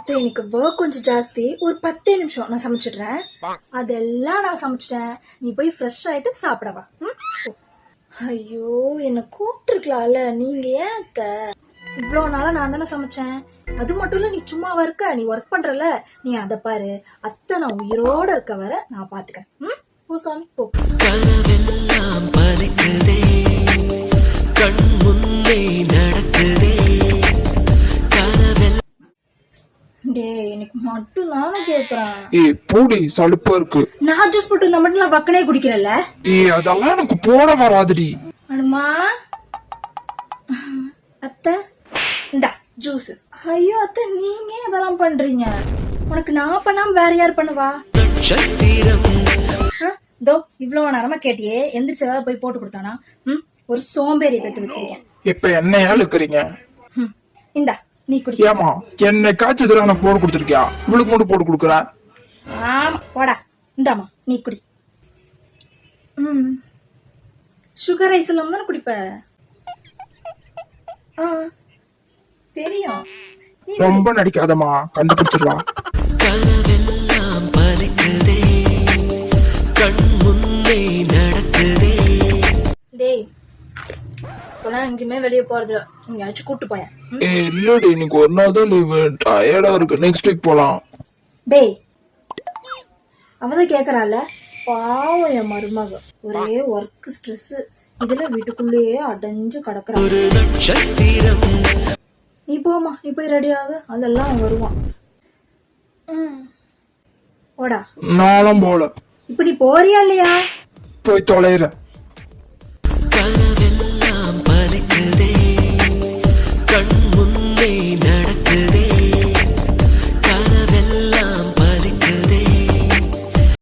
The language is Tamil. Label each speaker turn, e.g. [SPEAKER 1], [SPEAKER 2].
[SPEAKER 1] அத்தை எனக்கு ஒர்க் கொஞ்சம் ஜாஸ்தி, ஒரு 10 நிமிஷம் நான் சமைச்சிடுறேன். அதெல்லாம் நான் சமைச்சிட்டேன், நீ போய் ஃப்ரெஷ் ஆயிட்டு சாப்பிடவா. ஐயோ, என்ன கூப்பிட்டுருக்கலாம்ல, நீங்க ஏன் அத்தை? இவ்வளவு நாளா நான் தானே சமைச்சேன். அது மட்டும் இல்ல, நீ சும்மாவா இருக்க, நீ ஒர்க் பண்றல, நீ அதை பாரு. அத்தை நான் உயிரோட இருக்க வர நான் பாத்துக்கிறேன். போ சாமி போ.
[SPEAKER 2] கனவெல்லாம் பலிக்குதே, கண் முன்னே நடக்குதே.
[SPEAKER 1] டேய், எனக்கு மட்டும் தானே கேக்குறேன்.
[SPEAKER 3] ஏய் பூடி சலுப்பா இருக்கு.
[SPEAKER 1] நான் ஜூஸ் போட்டு இருந்தா மட்டும் நான் பக்கனே குடிக்கிறல்ல.
[SPEAKER 3] ஏய் அதெல்லாம் எனக்கு போட வராதுடி.
[SPEAKER 1] அனுமா அத்தை, இந்தா ஜூஸ். ஐயோ அத்தை, நீங்க அதெல்லாம் பண்றீங்க? உனக்கு நான் பண்ணாம வேற யார் பண்ணுவா? தோ இவ்வளவு நேரமா கேட்டியே, எந்திரிச்சு ஏதாவது போய் போட்டு கொடுத்தானா? ஒரு சோம்பேறி பெத்து வச்சிருக்கேன்.
[SPEAKER 3] இப்ப என்ன இழுக்கிறீங்க?
[SPEAKER 1] இந்தா நீ குடி.
[SPEAKER 3] ஏமா என்ன காய்ச்சதுல நான் போட்டு கொடுத்துருக்கியா? இவளுக்கு மட்டும் போட்டு கொடுக்குறேன்.
[SPEAKER 1] ஆமா போடா, இந்தாமா நீ குடி. சுகர் ரைஸ் இல்லாம தானே குடிப்ப? தெரியும்.
[SPEAKER 3] ரொம்ப நடிக்காதமா, கண்டுபிடிச்சிடலாம்.
[SPEAKER 2] கனவெல்லாம் பலிக்குதே, கண் முன்னே நடக்குதே.
[SPEAKER 1] டேய், இப்பெல்லாம் எங்கேயுமே வெளியே போறது எங்கேயாச்சும் கூட்டு போயேன்.
[SPEAKER 3] ஏய் இல்லடி, இன்னைக்கு ஒரு நாள் தான் லீவு, டயர்டா இருக்கு. நெக்ஸ்ட் வீக் போலாம்.
[SPEAKER 1] டேய், அவதான் கேக்குறாள், பாவம் என் மருமக, ஒரே ஒர்க் ஸ்ட்ரெஸ், இதுல வீட்டுக்குள்ளேயே அடைஞ்சு கிடக்குறான்.
[SPEAKER 2] ஒரு நட்சத்திரம்.
[SPEAKER 1] நீ போமா, நீ போய் ரெடி ஆகு, அதெல்லாம் அவன் வருவான். போடா.
[SPEAKER 3] நானும் போல.
[SPEAKER 1] இப்ப நீ போறியா இல்லையா?
[SPEAKER 3] போய் தொலைறேன்.